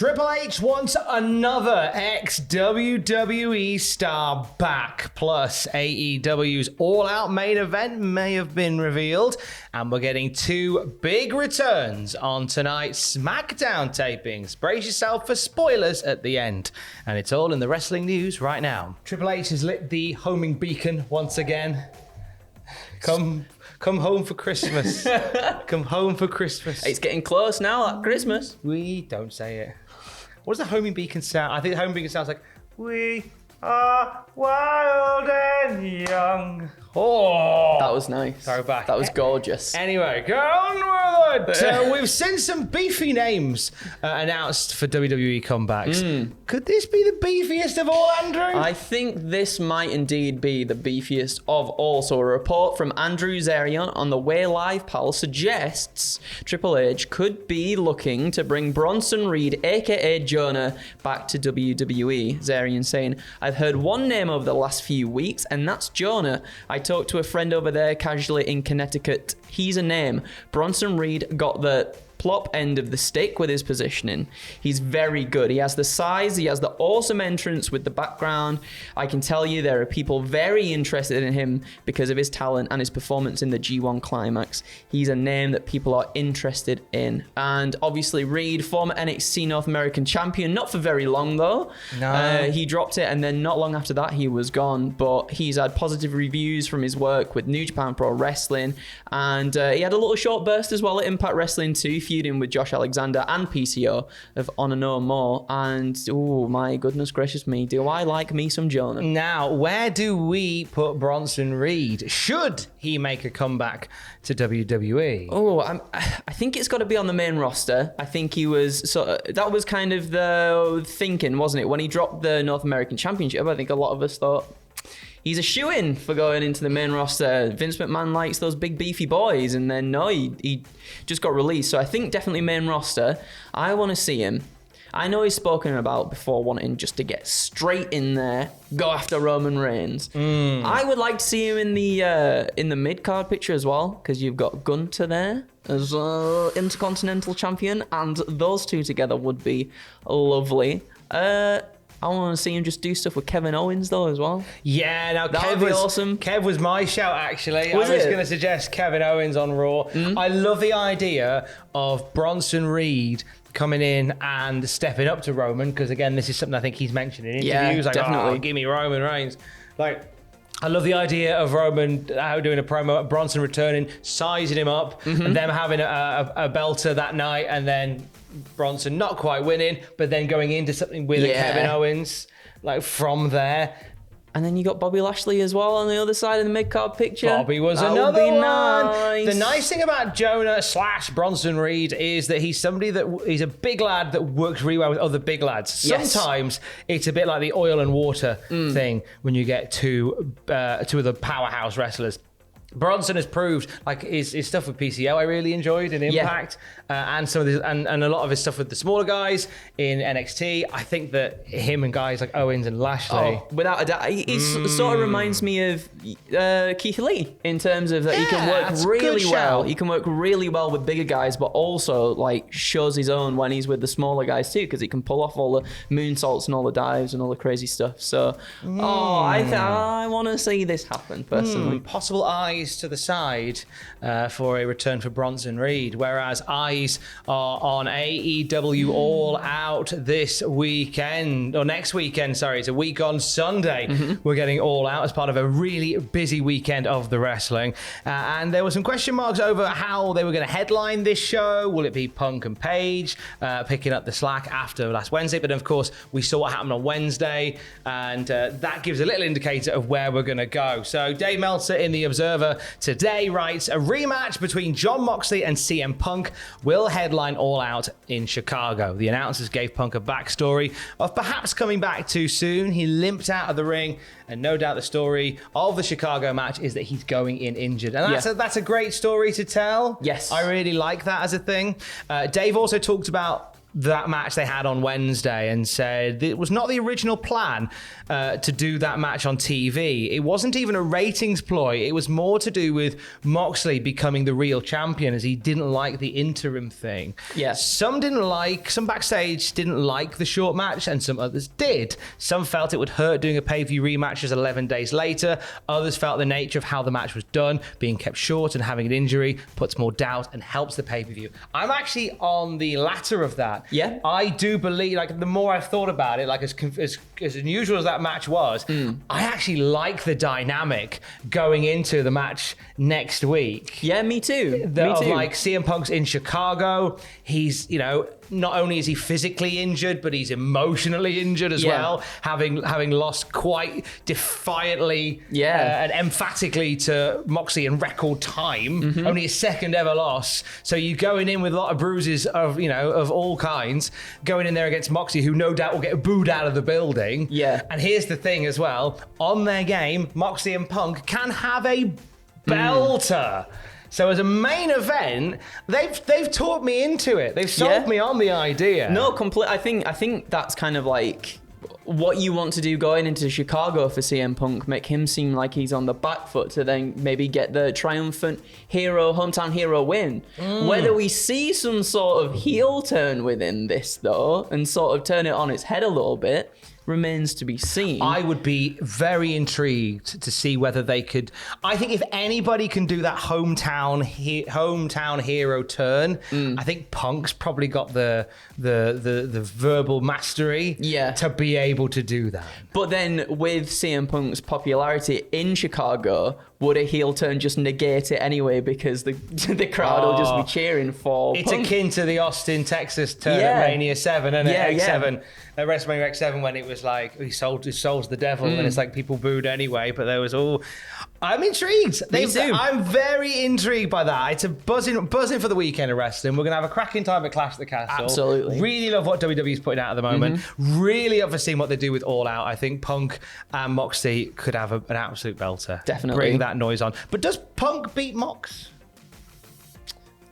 Triple H wants another ex-WWE star back. Plus, AEW's All Out main event may have been revealed. And we're getting two big returns on tonight's SmackDown tapings. Brace yourself for spoilers at the end. And it's all in the wrestling news right now. Triple H has lit the homing beacon once again. Come home for Christmas. Come home for Christmas. It's getting close now, at Christmas. We don't say it. What does the homing beacon sound? I think the homing beacon sounds like, we are wild and young. Oh, that was nice. Throwback. That was gorgeous. Anyway, go on with it. We've seen some beefy names announced for WWE comebacks. Could this be the beefiest of all, Andrew? I think this might indeed be the beefiest of all. So a report from Andrew Zarian on the Way Live Pal suggests Triple H could be looking to bring Bronson Reed, aka Jonah, back to WWE. Zarian saying, I've heard one name over the last few weeks, and that's Jonah. I talked to a friend over there casually in Connecticut. He's a name. Bronson Reed got the plop end of the stick with his positioning. He's very good. He has the size, he has the awesome entrance with the background. I can tell you there are people very interested in him because of his talent and his performance in the G1 Climax. He's a name that people are interested in. And obviously Reed, former NXT North American champion, not for very long though. No. He dropped it and then not long after that he was gone, but he's had positive reviews from his work with New Japan Pro Wrestling, and he had a little short burst as well at Impact Wrestling too, feuding with Josh Alexander and PCO of Honor No More. And oh my goodness gracious me, do I like me some Jonah. Now, where do we put Bronson Reed? Should he make a comeback to WWE? Oh, I think it's got to be on the main roster. I think he was that was kind of the thinking, wasn't it, when he dropped the North American Championship? I think a lot of us thought he's a shoo-in for going into the main roster. Vince McMahon likes those big beefy boys, and then no, he just got released. So I think definitely main roster. I want to see him. I know he's spoken about before wanting just to get straight in there, go after Roman Reigns. I would like to see him in the mid-card picture as well, because you've got Gunther there as Intercontinental Champion, and those two together would be lovely. I want to see him just do stuff with Kevin Owens though as well. Yeah, now that would be awesome. Kev was my shout actually. Was I was it? going to suggest Kevin Owens on Raw. I love the idea of Bronson Reed coming in and stepping up to Roman, because again, this is something I think he's mentioned in interviews. Like, definitely. Oh, give me Roman Reigns. Like, I love the idea of Roman doing a promo, Bronson returning, sizing him up, and them having a belter that night, and then Bronson not quite winning, but then going into something with a Kevin Owens, like from there. And then you got Bobby Lashley as well on the other side of the mid-card picture. Bobby was that another would be one. Nice. The nice thing about Jonah / Bronson Reed is that he's somebody he's a big lad that works really well with other big lads. Yes. Sometimes it's a bit like the oil and water thing when you get two of the powerhouse wrestlers. Bronson has proved, like his stuff with PCO I really enjoyed in Impact, and some of his, and a lot of his stuff with the smaller guys in NXT. I think that him and guys like Owens and Lashley, without a doubt, he sort of reminds me of Keith Lee in terms of that he can work really well. He can work really well with bigger guys, but also like shows his own when he's with the smaller guys too, because he can pull off all the moonsaults and all the dives and all the crazy stuff. So, I want to see this happen personally. Possible eyes to the side for a return for Bronson Reed, whereas eyes are on AEW All Out this weekend, or next weekend, sorry, it's a week on Sunday. We're getting All Out as part of a really busy weekend of the wrestling, and there were some question marks over how they were going to headline this show. Will it be Punk and Page picking up the slack after last Wednesday? But of course we saw what happened on Wednesday, and that gives a little indicator of where we're going to go. So Dave Meltzer in The Observer today writes, a rematch between Jon Moxley and CM Punk will headline All Out in Chicago. The announcers gave Punk a backstory of perhaps coming back too soon. He limped out of the ring, and no doubt the story of the Chicago match is that he's going in injured. And that's a great story to tell. Yes. I really like that as a thing. Dave also talked about that match they had on Wednesday and said it was not the original plan to do that match on TV. It wasn't even a ratings ploy. It was more to do with Moxley becoming the real champion, as he didn't like the interim thing. Yes. Some backstage didn't like the short match, and some others did. Some felt it would hurt doing a pay-per-view rematch as 11 days later. Others felt the nature of how the match was done, being kept short and having an injury, puts more doubt and helps the pay-per-view. I'm actually on the latter of that. Yeah. I do believe, like, the more I've thought about it, like, as unusual as that match was, I actually like the dynamic going into the match next week. Yeah, me too. Of like CM Punk's in Chicago. He's, not only is he physically injured, but he's emotionally injured as well, having lost quite defiantly and emphatically to Moxie in record time, only his second ever loss. So you're going in with a lot of bruises of all kinds, going in there against Moxie, who no doubt will get booed out of the building. Yeah. And here's the thing as well, on their game, Moxie and Punk can have a belter. So as a main event, they've talked me into it. They've sold me on the idea. No, I think that's kind of like what you want to do going into Chicago for CM Punk. Make him seem like he's on the back foot to then maybe get the triumphant hometown hero win. Whether we see some sort of heel turn within this though, and sort of turn it on its head a little bit, remains to be seen. I would be very intrigued to see whether they could. I think if anybody can do that hometown hero turn, I think Punk's probably got the verbal mastery to be able to do that. But then with CM Punk's popularity in Chicago, would a heel turn just negate it anyway, because the crowd will just be cheering for It's Punk? akin to the Austin, Texas turn at Mania 7 and at X7. At WrestleMania X7, when it was like, he sold his soul to the devil, and it's like people booed anyway, but there was all... I'm intrigued. Me too. I'm very intrigued by that. It's a buzzing for the weekend of wrestling. We're going to have a cracking time at Clash at the Castle. Absolutely. Really love what WWE's putting out at the moment. Really up for seeing what they do with All Out. I think Punk and Moxie could have an absolute belter. Definitely. Bring that noise on. But does Punk beat Mox?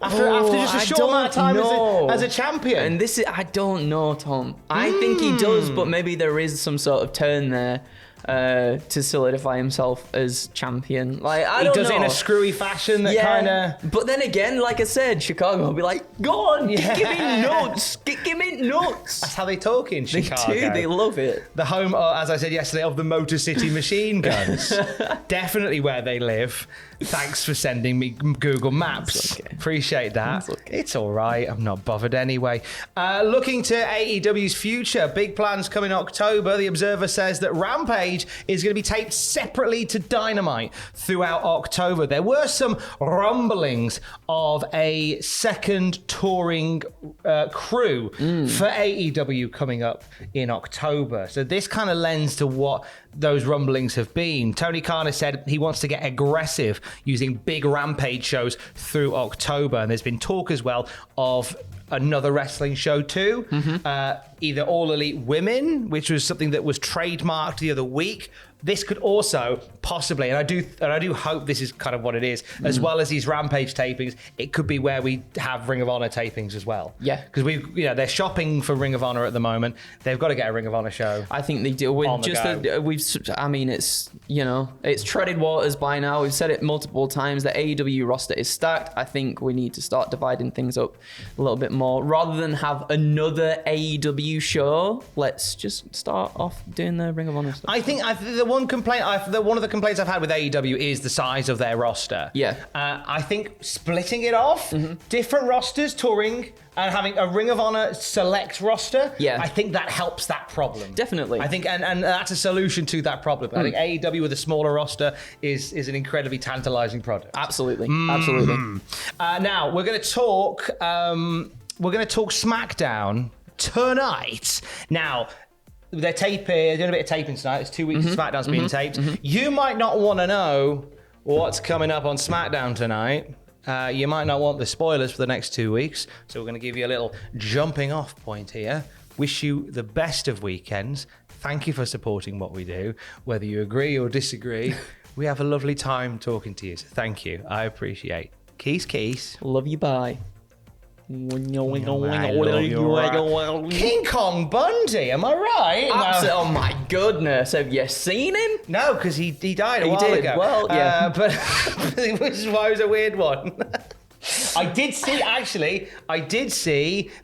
After just a short amount of time as a champion. And I don't know, Tom. I think he does, but maybe there is some sort of turn there to solidify himself as champion. Like, I don't know. He does it in a screwy fashion that kind of... But then again, like I said, Chicago will be like, go on, give me nuts. Give me nuts. That's how they talk in Chicago. They do, they love it. The home, as I said yesterday, of the Motor City Machine Guns. Definitely where they live. Thanks for sending me Google Maps. Okay. Appreciate that. It's all right. I'm not bothered anyway. Looking to AEW's future, big plans coming October. The Observer says that Rampage is going to be taped separately to Dynamite throughout October. There were some rumblings of a second touring crew for AEW coming up in October. So this kind of lends to what those rumblings have been. Tony Khan has said he wants to get aggressive using big Rampage shows through October. And there's been talk as well of another wrestling show too. Either All Elite Women, which was something that was trademarked the other week. This could also possibly, and I do hope this is kind of what it is, as well as these Rampage tapings, it could be where we have Ring of Honor tapings as well. Yeah. Because they're shopping for Ring of Honor at the moment. They've got to get a Ring of Honor show. I think they do. It's treaded waters by now. We've said it multiple times. The AEW roster is stacked. I think we need to start dividing things up a little bit more. Rather than have another AEW show, let's just start off doing the Ring of Honor stuff. I think one of the complaints I've had with AEW is the size of their roster. Yeah. I think splitting it off, different rosters touring, and having a Ring of Honor select roster, I think that helps that problem. Definitely. I think, and that's a solution to that problem. I think AEW with a smaller roster is an incredibly tantalizing product. Absolutely. Absolutely. Now we're going to talk. We're going to talk SmackDown tonight. Now, they're doing a bit of taping tonight. It's 2 weeks of SmackDown's being taped. You might not want to know what's coming up on SmackDown tonight. You might not want the spoilers for the next 2 weeks. So we're going to give you a little jumping off point here. Wish you the best of weekends. Thank you for supporting what we do. Whether you agree or disagree, we have a lovely time talking to you. So thank you. I appreciate it. Keys. Love you. Bye. King Kong Bundy, am I right? Oh my goodness, have you seen him? No, because he died a while ago. Well, yeah. But which is why it was a weird one. I did see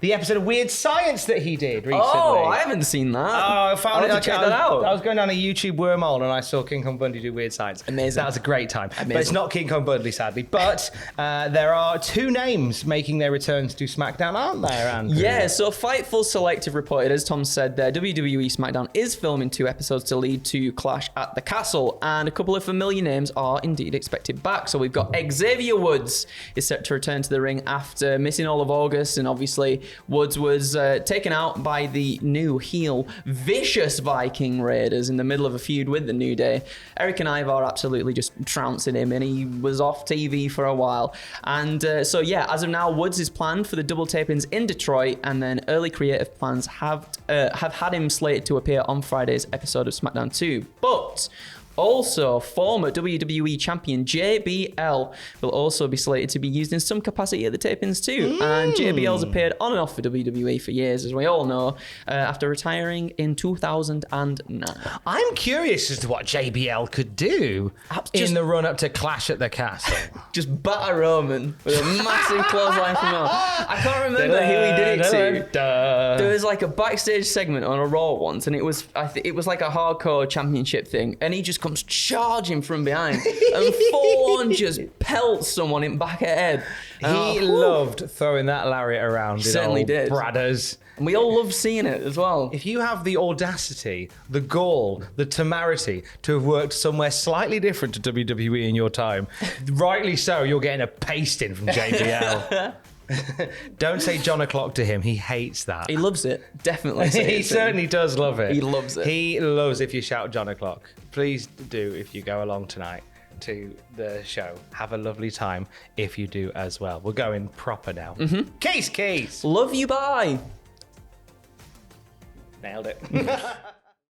the episode of Weird Science that he did recently. Oh, I haven't seen that. Oh, I found I'll have to check that out. I was going down a YouTube wormhole and I saw King Kong Bundy do Weird Science. Amazing. That was a great time. Amazing. But it's not King Kong Bundy, sadly. But there are two names making their returns to SmackDown, aren't there, Andrew? Yeah, so Fightful Select have reported, as Tom said there, WWE SmackDown is filming 2 episodes to lead to Clash at the Castle, and a couple of familiar names are indeed expected back. So we've got Xavier Woods is set to return to the ring after missing all of August, and obviously Woods was taken out by the new heel Vicious Viking Raiders in the middle of a feud with the New Day. Eric and Ivar absolutely just trouncing him, and he was off TV for a while. And so yeah, as of now, Woods is planned for the double tapings in Detroit, and then early creative plans have had him slated to appear on Friday's episode of SmackDown 2. But also, former WWE champion JBL will also be slated to be used in some capacity at the tapings too. And JBL's appeared on and off for WWE for years, as we all know, after retiring in 2009. I'm curious as to what JBL could do in the run-up to Clash at the Castle. Just batter Roman with a massive clothesline from home. I can't remember who he did it to. There was like a backstage segment on a Raw once, and it was like a hardcore championship thing, and he just comes charging from behind and full on just pelts someone in back of head. He loved throwing that lariat around. Certainly did. Bradders. And we all love seeing it as well. If you have the audacity, the gall, the temerity to have worked somewhere slightly different to WWE in your time, rightly so, you're getting a pasting from JBL. Don't say John O'Clock to him. He hates that. He loves it. Definitely. He certainly does love it. He loves it. He loves if you shout John O'Clock. Please do if you go along tonight to the show. Have a lovely time if you do as well. We're going proper now. Case. Love you, bye. Nailed it.